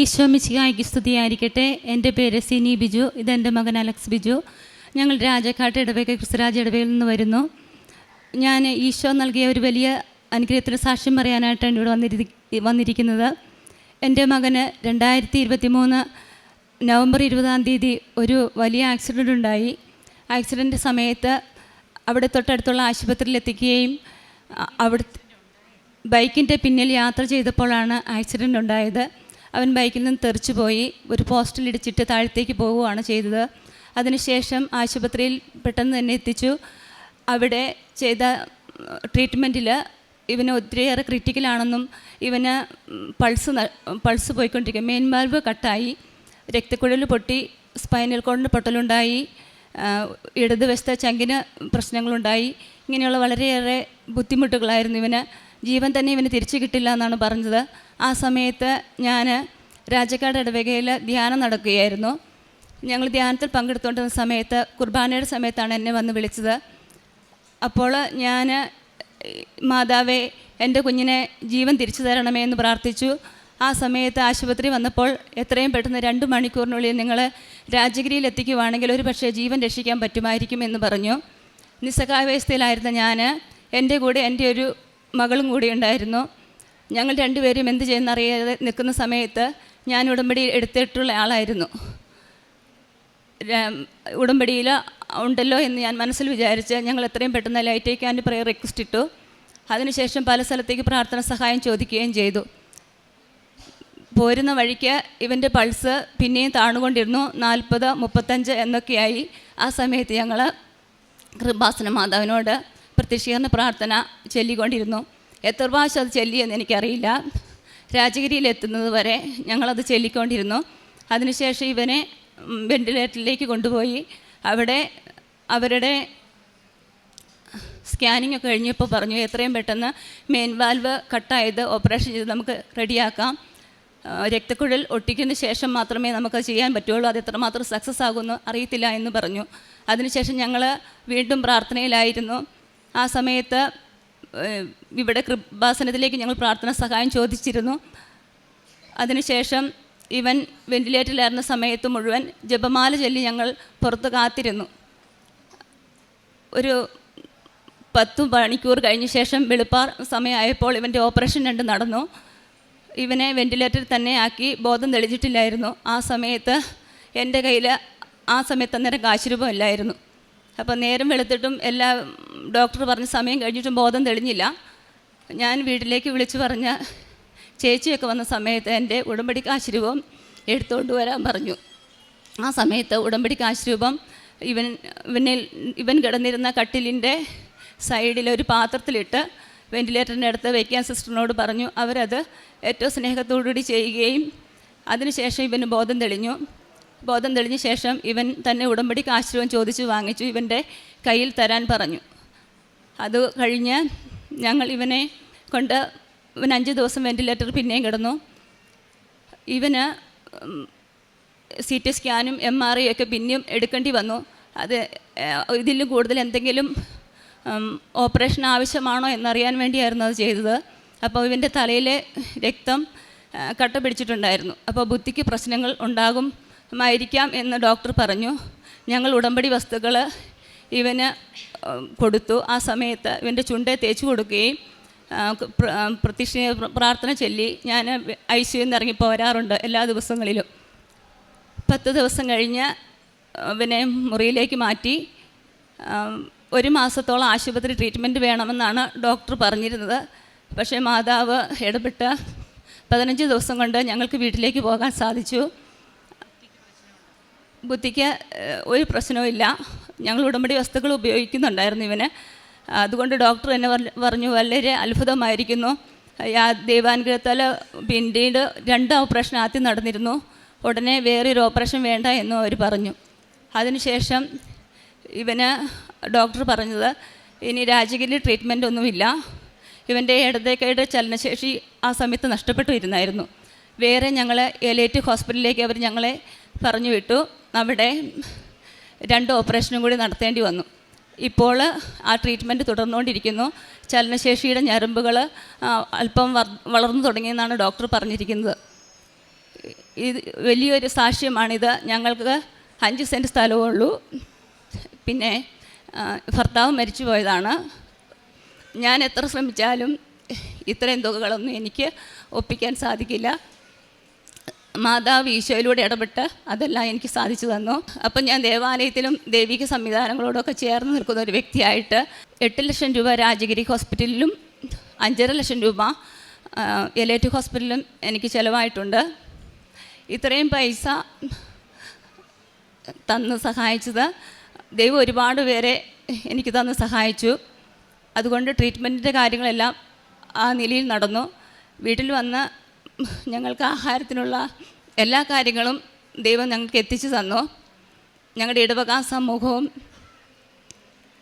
ഈശോ മിശിഹായ്ക്ക് സ്തുതിയായിരിക്കട്ടെ. എൻ്റെ പേര് സിനി ബിജു, ഇതെൻ്റെ മകൻ അലക്സ് ബിജു. ഞങ്ങൾ രാജക്കാട്ട് ഇടവക ക്രിസ്തുരാജ് ഇടവകയിൽ നിന്ന് വരുന്നു. ഞാൻ ഈശോ നൽകിയ ഒരു വലിയ അനുഗ്രഹത്തിന് സാക്ഷ്യം പറയാനായിട്ടാണ് ഇവിടെ വന്നിരിക്കുന്നത്. എൻ്റെ മകന് 2023 നവംബർ 20 ഒരു വലിയ ആക്സിഡൻ്റ് ഉണ്ടായി. ആക്സിഡൻ്റ് സമയത്ത് അവിടെ തൊട്ടടുത്തുള്ള ആശുപത്രിയിൽ എത്തിക്കുകയും അവിടെ ബൈക്കിൻ്റെ പിന്നിൽ യാത്ര ചെയ്തപ്പോഴാണ് ആക്സിഡൻ്റ് ഉണ്ടായത്. അവൻ ബൈക്കിൽ നിന്ന് തെറിച്ചു പോയി ഒരു പോസ്റ്റിലിടിച്ചിട്ട് താഴത്തേക്ക് പോവുകയാണ് ചെയ്തത്. അതിനുശേഷം ആശുപത്രിയിൽ പെട്ടെന്ന് തന്നെ എത്തിച്ചു. അവിടെ ചെയ്ത ട്രീറ്റ്മെൻറ്റിൽ ഇവന് ഒത്തിരിയേറെ ക്രിട്ടിക്കലാണെന്നും ഇവന് പൾസ് പോയിക്കൊണ്ടിരിക്കും. മെയിൻ വാൽവ് കട്ടായി, രക്തക്കുഴൽ പൊട്ടി, സ്പൈനൽ കോഡിന് പൊട്ടലുണ്ടായി, ഇടതുവശത്തെ ചങ്കിന് പ്രശ്നങ്ങളുണ്ടായി. ഇങ്ങനെയുള്ള വളരെയേറെ ബുദ്ധിമുട്ടുകളായിരുന്നു ഇവന്. ജീവൻ തന്നെ ഇവന് തിരിച്ചു കിട്ടില്ല എന്നാണ് പറഞ്ഞത്. ആ സമയത്ത് ഞാൻ രാജക്കാട് ഇടവകയിൽ ധ്യാനം നടക്കുകയായിരുന്നു. ഞങ്ങൾ ധ്യാനത്തിൽ പങ്കെടുത്തുകൊണ്ടിരുന്ന സമയത്ത് കുർബാനയുടെ സമയത്താണ് എന്നെ വന്ന് വിളിച്ചത്. അപ്പോൾ ഞാൻ മാതാവേ, എൻ്റെ കുഞ്ഞിനെ ജീവൻ തിരിച്ചു തരണമേ എന്ന് പ്രാർത്ഥിച്ചു. ആ സമയത്ത് ആശുപത്രി വന്നപ്പോൾ എത്രയും പെട്ടെന്ന് 2 മണിക്കൂറിനുള്ളിൽ നിങ്ങൾ രാജഗിരിയിൽ എത്തിക്കുവാണെങ്കിൽ ഒരു പക്ഷേ ജീവൻ രക്ഷിക്കാൻ പറ്റുമായിരിക്കും എന്ന് പറഞ്ഞു. നിസ്സഹായാവസ്ഥയിലായിരുന്ന ഞാൻ, എൻ്റെ കൂടെ എൻ്റെ ഒരു മകളും കൂടി ഉണ്ടായിരുന്നു. ഞങ്ങൾ രണ്ടുപേരും എന്ത് ചെയ്യുന്നറിയാതെ നിൽക്കുന്ന സമയത്ത് ഞാൻ ഉടമ്പടി എടുത്തിട്ടുള്ള ആളായിരുന്നു. ഉടമ്പടിയിൽ ഉണ്ടല്ലോ എന്ന് ഞാൻ മനസ്സിൽ വിചാരിച്ച് ഞങ്ങൾ എത്രയും പെട്ടെന്ന് ലൈറ്റ് ആൻഡ് പ്രയർ റിക്വസ്റ്റ് ഇട്ടു. അതിനുശേഷം പല സ്ഥലത്തേക്ക് പ്രാർത്ഥന സഹായം ചോദിക്കുകയും ചെയ്തു. പോരുന്ന വഴിക്ക് ഇവൻ്റെ പൾസ് പിന്നെയും താണുകൊണ്ടിരുന്നു. 40, 35 എന്നൊക്കെയായി. ആ സമയത്ത് ഞങ്ങൾ കൃപാസന മാതാവിനോട് പ്രത്യക്ഷീകരണ പ്രാർത്ഥന ചൊല്ലിക്കൊണ്ടിരുന്നു. എത്ര പ്രാവശ്യം അത് ചൊല്ലിയെന്ന് എനിക്കറിയില്ല. രാജഗിരിയിൽ എത്തുന്നത് വരെ ഞങ്ങളത് ചൊല്ലിക്കൊണ്ടിരുന്നു. അതിനുശേഷം ഇവനെ വെൻറ്റിലേറ്ററിലേക്ക് കൊണ്ടുപോയി. അവിടെ അവരുടെ സ്കാനിങ് ഒക്കെ കഴിഞ്ഞപ്പോൾ പറഞ്ഞു എത്രയും പെട്ടെന്ന് മെയിൻ വാൽവ് കട്ടായത് ഓപ്പറേഷൻ ചെയ്ത് നമുക്ക് റെഡിയാക്കാം. രക്തക്കുഴൽ ഒട്ടിക്കുന്ന ശേഷം മാത്രമേ നമുക്കത് ചെയ്യാൻ പറ്റുള്ളൂ. അത് എത്രമാത്രം സക്സസ് ആകുമെന്ന് അറിയത്തില്ല എന്ന് പറഞ്ഞു. അതിനുശേഷം ഞങ്ങൾ വീണ്ടും പ്രാർത്ഥനയിലായിരുന്നു. ആ സമയത്ത് ഇവിടെ കൃപാസനത്തിലേക്ക് ഞങ്ങൾ പ്രാർത്ഥന സഹായം ചോദിച്ചിരുന്നു. അതിനുശേഷം ഇവൻ വെൻറ്റിലേറ്ററിലായിരുന്ന സമയത്ത് മുഴുവൻ ജപമാല ചൊല്ലി ഞങ്ങൾ പുറത്ത് കാത്തിരുന്നു. ഒരു 10 മണിക്കൂർ കഴിഞ്ഞ ശേഷം വെളുപ്പാർ സമയമായപ്പോൾ ഇവൻ്റെ ഓപ്പറേഷൻ 2 നടന്നു. ഇവനെ വെൻറ്റിലേറ്ററിൽ തന്നെ ആക്കി. ബോധം തെളിഞ്ഞിട്ടില്ലായിരുന്നു. ആ സമയത്ത് എൻ്റെ കയ്യിൽ ആ സമയത്ത് അന്നേരം കാശുരൂപം ഇല്ലായിരുന്നു. അപ്പോൾ നേരം വെളുത്തിട്ടും എല്ലാ ഡോക്ടർ പറഞ്ഞ സമയം കഴിഞ്ഞിട്ടും ബോധം തെളിഞ്ഞില്ല. ഞാൻ വീട്ടിലേക്ക് വിളിച്ചു പറഞ്ഞ ചേച്ചിയൊക്കെ വന്ന സമയത്ത് എൻ്റെ ഉടമ്പടി കാശുരൂപം എടുത്തുകൊണ്ട് വരാൻ പറഞ്ഞു. ആ സമയത്ത് ഉടമ്പടി കാശുരൂപം ഇവൻ കിടന്നിരുന്ന കട്ടിലിൻ്റെ സൈഡിൽ ഒരു പാത്രത്തിലിട്ട് വെൻറ്റിലേറ്ററിൻ്റെ അടുത്ത് വയ്ക്കാൻ സിസ്റ്ററിനോട് പറഞ്ഞു. അവരത് ഏറ്റവും സ്നേഹത്തോടുകൂടി ചെയ്യുകയും അതിനുശേഷം ഇവന് ബോധം തെളിഞ്ഞു. ബോധം തെളിഞ്ഞ ശേഷം ഇവൻ തന്നെ ഉടമ്പടി കാശുരൂപം ചോദിച്ചു വാങ്ങിച്ചു. ഇവൻ്റെ കയ്യിൽ തരാൻ പറഞ്ഞു. അത് കഴിഞ്ഞ് ഞങ്ങൾ ഇവനെ കൊണ്ട് 5 ദിവസം വെൻറ്റിലേറ്റർ പിന്നെയും കിടന്നു. ഇവന് CT സ്കാനും MRI ഒക്കെ പിന്നെയും എടുക്കേണ്ടി വന്നു. അത് ഇതിലും കൂടുതൽ എന്തെങ്കിലും ഓപ്പറേഷൻ ആവശ്യമാണോ എന്നറിയാൻ വേണ്ടിയായിരുന്നു അത് ചെയ്തത്. അപ്പോൾ ഇവൻ്റെ തലയിലെ രക്തം കട്ട പിടിച്ചിട്ടുണ്ടായിരുന്നു. അപ്പോൾ ബുദ്ധിക്ക് പ്രശ്നങ്ങൾ ഉണ്ടാകുമായിരിക്കാം എന്ന് ഡോക്ടർ പറഞ്ഞു. ഞങ്ങൾ ഉടമ്പടി വസ്തുക്കൾ ഇവന് കൊടുത്തു. ആ സമയത്ത് ഇവൻ്റെ ചുണ്ടേ തേച്ച് കൊടുക്കുകയും പ്രത്യക്ഷ പ്രാർത്ഥന ചൊല്ലി ഞാൻ ICUയിൽ നിന്ന് ഇറങ്ങി പോരാറുണ്ട് എല്ലാ ദിവസങ്ങളിലും. 10 ദിവസം കഴിഞ്ഞ് ഇവനെ മുറിയിലേക്ക് മാറ്റി. 1 മാസത്തോളം ആശുപത്രി ട്രീറ്റ്മെൻറ്റ് വേണമെന്നാണ് ഡോക്ടർ പറഞ്ഞിരുന്നത്. പക്ഷേ മാതാവ് ഇടപെട്ട് 15 ദിവസം കൊണ്ട് ഞങ്ങൾക്ക് വീട്ടിലേക്ക് പോകാൻ സാധിച്ചു. ബുദ്ധിക്ക് ഒരു പ്രശ്നവും ഇല്ല. ഞങ്ങൾ ഉടമ്പടി വസ്തുക്കൾ ഉപയോഗിക്കുന്നുണ്ടായിരുന്നു ഇവന്. അതുകൊണ്ട് ഡോക്ടർ എന്നെ പറഞ്ഞു വളരെ അത്ഭുതമായിരിക്കുന്നു. ദൈവാനുഗ്രഹത്താൽ പിന്നീട് 2 ഓപ്പറേഷൻ ആദ്യം നടന്നിരുന്നു. ഉടനെ വേറൊരു ഓപ്പറേഷൻ വേണ്ട എന്നും അവർ പറഞ്ഞു. അതിനുശേഷം ഇവന് ഡോക്ടർ പറഞ്ഞത് ഇനി രാജഗിരി ട്രീറ്റ്മെൻ്റ് ഒന്നുമില്ല. ഇവൻ്റെ ഇടത്തേക്കൈയുടെ ചലനശേഷി ആ സമയത്ത് നഷ്ടപ്പെട്ടു ഇരുന്നായിരുന്നു. വേറെ ഞങ്ങൾ എലൈറ്റ് ഹോസ്പിറ്റലിലേക്ക് അവർ ഞങ്ങളെ പറഞ്ഞു വിട്ടു. അവിടെ 2 ഓപ്പറേഷനും കൂടി നടത്തേണ്ടി വന്നു. ഇപ്പോൾ ആ ട്രീറ്റ്മെൻറ്റ് തുടർന്നുകൊണ്ടിരിക്കുന്നു. ചലനശേഷിയുടെ ഞരമ്പുകൾ അല്പം വളർന്നു തുടങ്ങിയെന്നാണ് ഡോക്ടർ പറഞ്ഞിരിക്കുന്നത്. ഇത് വലിയൊരു സാക്ഷ്യമാണിത്. ഞങ്ങൾക്ക് 5 സെൻറ്റ് സ്ഥലമേ ഉള്ളൂ. പിന്നെ ഭർത്താവ് മരിച്ചു പോയതാണ്. ഞാൻ എത്ര ശ്രമിച്ചാലും ഇത്രയും തുകകളൊന്നും എനിക്ക് ഒപ്പിക്കാൻ സാധിക്കില്ല. മാതാവ് ഈശോയിലൂടെ ഇടപെട്ട് അതെല്ലാം എനിക്ക് സാധിച്ചു തന്നു. അപ്പം ഞാൻ ദേവാലയത്തിലും ദൈവിക സംവിധാനങ്ങളോടൊക്കെ ചേർന്ന് നിൽക്കുന്ന ഒരു വ്യക്തിയായിട്ട് 8 ലക്ഷം രൂപ രാജഗിരി ഹോസ്പിറ്റലിലും 5.5 ലക്ഷം രൂപ എലേറ്റ് ഹോസ്പിറ്റലിലും എനിക്ക് ചിലവായിട്ടുണ്ട്. ഇത്രയും പൈസ തന്ന് സഹായിച്ചത് ദൈവം ഒരുപാട് പേരെ എനിക്ക് തന്ന് സഹായിച്ചു. അതുകൊണ്ട് ട്രീറ്റ്മെൻറ്റിൻ്റെ കാര്യങ്ങളെല്ലാം ആ നിലയിൽ നടന്നു. വീട്ടിൽ വന്ന് ഞങ്ങൾക്ക് ആഹാരത്തിനുള്ള എല്ലാ കാര്യങ്ങളും ദൈവം ഞങ്ങൾക്ക് എത്തിച്ചു തന്നു. ഞങ്ങളുടെ ഇടവക സമൂഹവും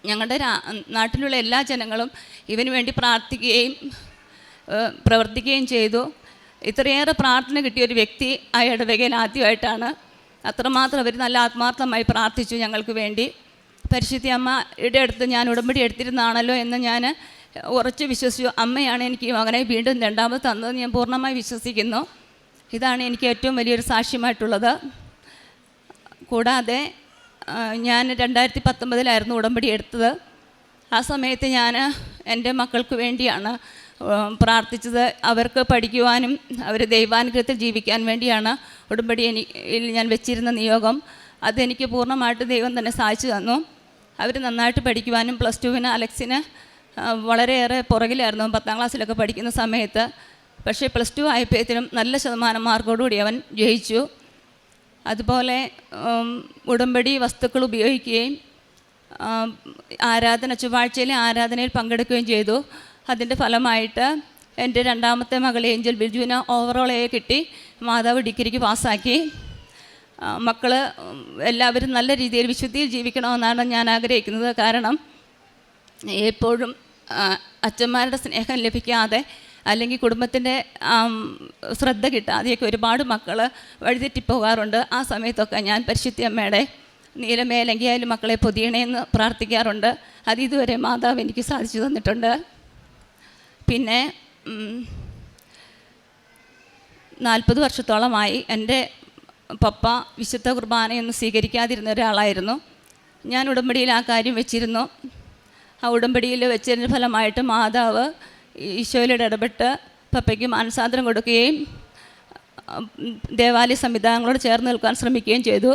ഞങ്ങളുടെ നാട്ടിലുള്ള എല്ലാ ജനങ്ങളും ഇവന് വേണ്ടി പ്രാർത്ഥിക്കുകയും പ്രവർത്തിക്കുകയും ചെയ്തു. ഇത്രയേറെ പ്രാർത്ഥന കിട്ടിയൊരു വ്യക്തി ആ ഇടവകയിൽ ആദ്യമായിട്ടാണ്. അത്രമാത്രം അവർ നല്ല ആത്മാർത്ഥമായി പ്രാർത്ഥിച്ചു ഞങ്ങൾക്ക് വേണ്ടി. പരിശുദ്ധ അമ്മയുടെ അടുത്ത് ഞാൻ ഉടമ്പടി എടുത്തിരുന്നാണല്ലോ എന്ന് ഞാൻ ഉറച്ചു വിശ്വസിച്ചു. അമ്മയാണ് എനിക്ക് ഈ മകനെ വീണ്ടും 2ാമത് തന്നതെന്ന് ഞാൻ പൂർണ്ണമായി വിശ്വസിക്കുന്നു. ഇതാണ് എനിക്ക് ഏറ്റവും വലിയൊരു സാക്ഷ്യമായിട്ടുള്ളത്. കൂടാതെ ഞാൻ 2019 ഉടമ്പടി എടുത്തത്. ആ സമയത്ത് ഞാൻ എൻ്റെ മക്കൾക്ക് വേണ്ടിയാണ് പ്രാർത്ഥിച്ചത്. അവർക്ക് പഠിക്കുവാനും അവർ ദൈവാനുഗ്രഹത്തിൽ ജീവിക്കാൻ വേണ്ടിയാണ് ഉടമ്പടിയിൽ ഞാൻ വെച്ചിരുന്ന നിയോഗം. അതെനിക്ക് പൂർണ്ണമായിട്ട് ദൈവം തന്നെ സാധിച്ചു തന്നു. അവർ നന്നായിട്ട് പഠിക്കുവാനും +2 അലക്സിന് വളരെയേറെ പുറകിലായിരുന്നു 10ാം ക്ലാസ്സിലൊക്കെ പഠിക്കുന്ന സമയത്ത്. പക്ഷേ +2 ആയപ്പോഴത്തേനും നല്ല ശതമാനം മാർക്കോടുകൂടി അവൻ ജയിച്ചു. അതുപോലെ ഉടമ്പടി വസ്തുക്കൾ ഉപയോഗിക്കുകയും ചൊവ്വാഴ്ചയിലെ ആരാധനയിൽ പങ്കെടുക്കുകയും ചെയ്തു. അതിൻ്റെ ഫലമായിട്ട് എൻ്റെ 2ാമത്തെ മകൾ ഏഞ്ചൽ ബിജുവിന് ഓവറോൾ A കിട്ടി. മാതാവ് ഡിഗ്രിക്ക് പാസ്സാക്കി. മക്കൾ എല്ലാവരും നല്ല രീതിയിൽ വിശുദ്ധിയിൽ ജീവിക്കണമെന്നാണ് ഞാൻ ആഗ്രഹിക്കുന്നത്. കാരണം എപ്പോഴും അച്ഛന്മാരുടെ സ്നേഹം ലഭിക്കാതെ അല്ലെങ്കിൽ കുടുംബത്തിൻ്റെ ശ്രദ്ധ കിട്ടാതെയൊക്കെ ഒരുപാട് മക്കൾ വഴിതെറ്റിപ്പോകാറുണ്ട്. ആ സമയത്തൊക്കെ ഞാൻ പരിശുദ്ധ അമ്മയുടെ നീലമേലങ്കിയായാലും മക്കളെ പൊതിയണേന്ന് പ്രാർത്ഥിക്കാറുണ്ട്. അത് ഇതുവരെ മാതാവ് എനിക്ക് സാധിച്ചു തന്നിട്ടുണ്ട്. പിന്നെ 40 വർഷത്തോളമായി എൻ്റെ പപ്പ വിശുദ്ധ കുർബാനയൊന്നും സ്വീകരിക്കാതിരുന്ന ഒരാളായിരുന്നു. ഞാൻ ഉടമ്പടിയിൽ ആ കാര്യം വെച്ചിരുന്നു. ആ ഉടമ്പടിയിൽ വെച്ചതിൻ്റെ ഫലമായിട്ട് മാതാവ് ഈശോയിലൂടെ ഇടപെട്ട് പപ്പയ്ക്ക് മാനസാന്തരം കൊടുക്കുകയും ദേവാലയ സംവിധാനങ്ങളോട് ചേർന്ന് നിൽക്കാൻ ശ്രമിക്കുകയും ചെയ്തു.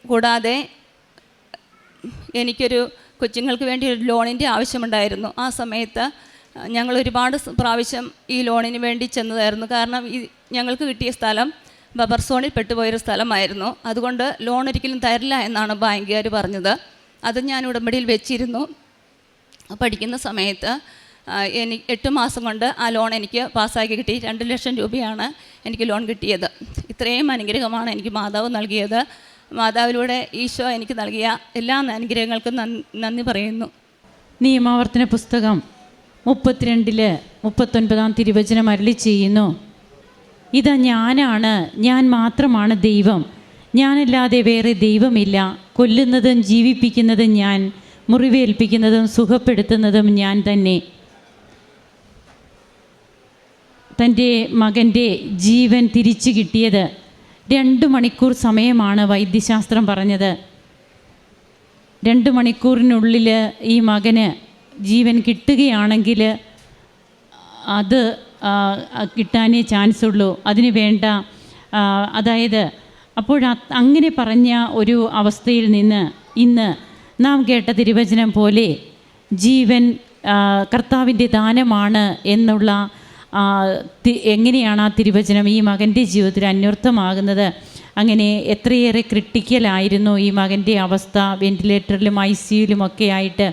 കൂടാതെ എനിക്കൊരു കൊച്ചുങ്ങൾക്ക് വേണ്ടി ഒരു ലോണിൻ്റെ ആവശ്യമുണ്ടായിരുന്നു. ആ സമയത്ത് ഞങ്ങൾ ഒരുപാട് പ്രാവശ്യം ഈ ലോണിന് വേണ്ടി ചെന്നതായിരുന്നു. കാരണം ഞങ്ങൾക്ക് കിട്ടിയ സ്ഥലം ബഫർ സോണിൽ പെട്ടുപോയൊരു സ്ഥലമായിരുന്നു. അതുകൊണ്ട് ലോൺ ഒരിക്കലും തരില്ല എന്നാണ് ബാങ്കുകാർ പറഞ്ഞത്. അത് ഞാൻ ഉടമ്പടിയിൽ വെച്ചിരുന്നു. പഠിക്കുന്ന സമയത്ത് 8 മാസം കൊണ്ട് ആ ലോൺ എനിക്ക് പാസ്സാക്കി കിട്ടി. 2 ലക്ഷം രൂപയാണ് എനിക്ക് ലോൺ കിട്ടിയത്. ഇത്രയും അനുഗ്രഹമാണ് എനിക്ക് മാതാവ് നൽകിയത്. മാതാവിലൂടെ ഈശോ എനിക്ക് നൽകിയ എല്ലാ അനുഗ്രഹങ്ങൾക്കും നന്ദി പറയുന്നു. നിയമാവർത്തന പുസ്തകം 32:39 തിരുവചനം അരുളി ചെയ്യുന്നു, ഇതാ ഞാനാണ്, ഞാൻ മാത്രമാണ് ദൈവം, ഞാനല്ലാതെ വേറെ ദൈവമില്ല. കൊല്ലുന്നതും ജീവിപ്പിക്കുന്നതും ഞാൻ, മുറിവേൽപ്പിക്കുന്നതും സുഖപ്പെടുത്തുന്നതും ഞാൻ തന്നെ. തൻ്റെ മകൻ്റെ ജീവൻ തിരിച്ചു കിട്ടിയത് 2 മണിക്കൂർ സമയമാണ് വൈദ്യശാസ്ത്രം പറഞ്ഞത്. 2 മണിക്കൂറിനുള്ളിൽ ഈ മകന് ജീവൻ കിട്ടുകയാണെങ്കിൽ അത് കിട്ടാനേ ചാൻസ് ഉള്ളൂ. അതിന് വേണ്ട അതായത് അങ്ങനെ പറഞ്ഞ ഒരു അവസ്ഥയിൽ നിന്ന് ഇന്ന് നാം കേട്ട തിരുവചനം പോലെ ജീവൻ കർത്താവിൻ്റെ ദാനമാണ് എന്നുള്ള എങ്ങനെയാണ് ആ തിരുവചനം ഈ മകൻ്റെ ജീവിതത്തിൽ അന്വർത്ഥമാകുന്നത്. അങ്ങനെ എത്രയേറെ ക്രിട്ടിക്കലായിരുന്നു ഈ മകൻ്റെ അവസ്ഥ. വെൻറ്റിലേറ്ററിലും ICUയിലുമൊക്കെ ആയിട്ട്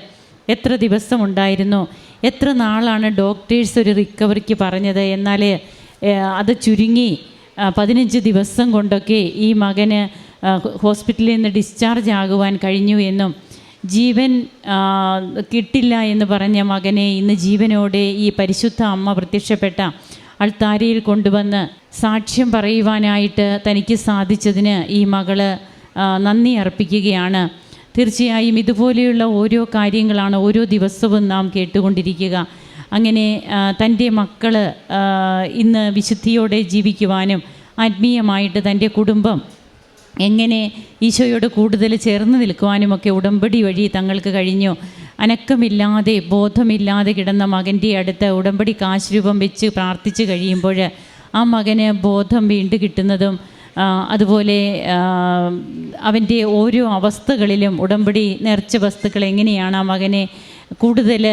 എത്ര ദിവസം ഉണ്ടായിരുന്നു, എത്ര നാളാണ് ഡോക്ടേഴ്സ് ഒരു റിക്കവറിക്ക് പറഞ്ഞത്. എന്നാൽ അത് ചുരുങ്ങി 15 ദിവസം കൊണ്ടൊക്കെ ഈ മകന് ഹോസ്പിറ്റലിൽ നിന്ന് ഡിസ്ചാർജ് ആകുവാൻ കഴിഞ്ഞു എന്നും ജീവൻ കിട്ടില്ല എന്ന് പറഞ്ഞ മകനെ ഇന്ന് ജീവനോടെ ഈ പരിശുദ്ധ അമ്മ പ്രത്യക്ഷപ്പെട്ട അൾത്താരയിൽ കൊണ്ടുവന്ന് സാക്ഷ്യം പറയുവാനായിട്ട് തനിക്ക് സാധിച്ചതിന് ഈ മകള് നന്ദി അർപ്പിക്കുകയാണ്. തീർച്ചയായും ഇതുപോലെയുള്ള ഓരോ കാര്യങ്ങളാണ് ഓരോ ദിവസവും നാം കേട്ടുകൊണ്ടിരിക്കുക. അങ്ങനെ തൻ്റെ മക്കൾ ഇന്ന് വിശുദ്ധിയോടെ ജീവിക്കുവാനും ആത്മീയമായിട്ട് തൻ്റെ കുടുംബം എങ്ങനെ ഈശോയോട് കൂടുതൽ ചേർന്ന് നിൽക്കുവാനുമൊക്കെ ഉടമ്പടി വഴി തങ്ങൾക്ക് കഴിഞ്ഞു. അനക്കമില്ലാതെ ബോധമില്ലാതെ കിടന്ന മകൻ്റെ അടുത്ത് ഉടമ്പടി കാശുരൂപം വെച്ച് പ്രാർത്ഥിച്ച് കഴിയുമ്പോൾ ആ മകന് ബോധം വീണ്ടും കിട്ടുന്നതും അതുപോലെ അവൻ്റെ ഓരോ അവസ്ഥകളിലും ഉടമ്പടി നേർച്ച വസ്തുക്കൾ എങ്ങനെയാണ് ആ മകനെ കൂടുതൽ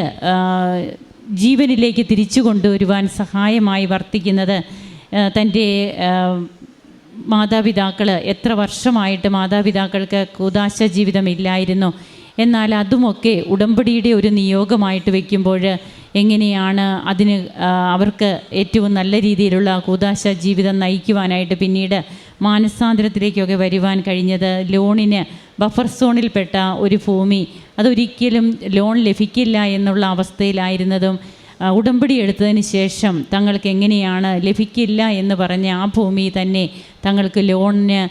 ജീവനിലേക്ക് തിരിച്ചു കൊണ്ടുവരുവാൻ സഹായമായി വർത്തിക്കുന്നത്. തൻ്റെ മാതാപിതാക്കൾ എത്ര വർഷമായിട്ട് മാതാപിതാക്കൾക്ക് കൂദാശ ജീവിതമില്ലായിരുന്നു, എന്നാൽ അതുമൊക്കെ ഉടമ്പടിയുടെ ഒരു നിയോഗമായിട്ട് വയ്ക്കുമ്പോൾ എങ്ങനെയാണ് അതിന് അവർക്ക് ഏറ്റവും നല്ല രീതിയിലുള്ള കൂദാശ ജീവിതം നയിക്കുവാനായിട്ട് പിന്നീട് മാനസാന്തരത്തിലേക്കൊക്കെ വരുവാൻ കഴിഞ്ഞത്. ലോണിന് ബഫർ സോണിൽപ്പെട്ട ഒരു ഭൂമി അതൊരിക്കലും ലോൺ ലഭിക്കില്ല എന്നുള്ള അവസ്ഥയിലായിരുന്നതും ഉടമ്പടി എടുത്തതിന് ശേഷം തങ്ങൾക്ക് എങ്ങനെയാണ് ലഭിക്കില്ല എന്ന് പറഞ്ഞ ആ ഭൂമി തന്നെ തങ്ങൾക്ക് ലോണിന്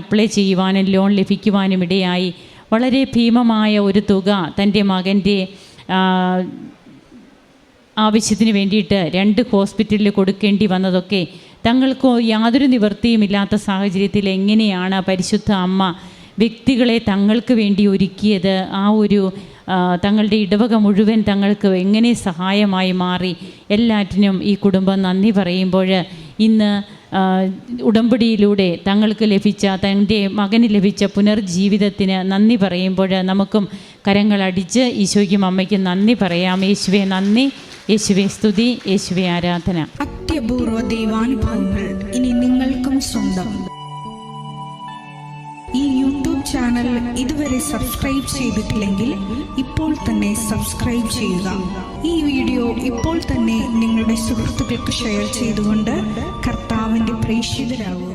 അപ്ലൈ ചെയ്യുവാനും ലോൺ ലഭിക്കുവാനും ഇടയായി. വളരെ ഭീമമായ ഒരു തുക തൻ്റെ മകൻ്റെ ആവശ്യത്തിന് വേണ്ടിയിട്ട് 2 ഹോസ്പിറ്റലിൽ കൊടുക്കേണ്ടി വന്നതൊക്കെ തങ്ങൾക്ക് യാതൊരു നിവൃത്തിയുമില്ലാത്ത സാഹചര്യത്തിൽ എങ്ങനെയാണ് പരിശുദ്ധ അമ്മ വ്യക്തികളെ തങ്ങൾക്ക് വേണ്ടി ഒരുക്കിയത്. ആ ഒരു തങ്ങളുടെ ഇടവക മുഴുവൻ തങ്ങൾക്ക് എങ്ങനെ സഹായമായി മാറി. എല്ലാറ്റിനും ഈ കുടുംബം നന്ദി പറയുമ്പോൾ ഇന്ന് ഉടമ്പടിയിലൂടെ തങ്ങൾക്ക് ലഭിച്ച തൻ്റെ മകന് ലഭിച്ച പുനർജീവിതത്തിന് നന്ദി പറയുമ്പോൾ നമുക്കും കരങ്ങളടിച്ച് ഈശോയ്ക്കും അമ്മയ്ക്കും നന്ദി പറയാം. യേശുവേ നന്ദി, യേശുവേ സ്തുതി, യേശുവേ ആരാധന. അത്യപൂർവ ദൈവാനുഭവങ്ങൾ ഇനി നിങ്ങൾക്കും സ്വന്തം. ഈ യൂട്യൂബ് ചാനൽ ഇതുവരെ സബ്സ്ക്രൈബ് ചെയ്തിട്ടില്ലെങ്കിൽ ഇപ്പോൾ തന്നെ സബ്സ്ക്രൈബ് ചെയ്യുക. ഈ വീഡിയോ ഇപ്പോൾ തന്നെ നിങ്ങളുടെ സുഹൃത്തുക്കൾക്ക് ഷെയർ ചെയ്തുകൊണ്ട് കർത്താവിൻ്റെ പ്രേക്ഷിതരാകുക.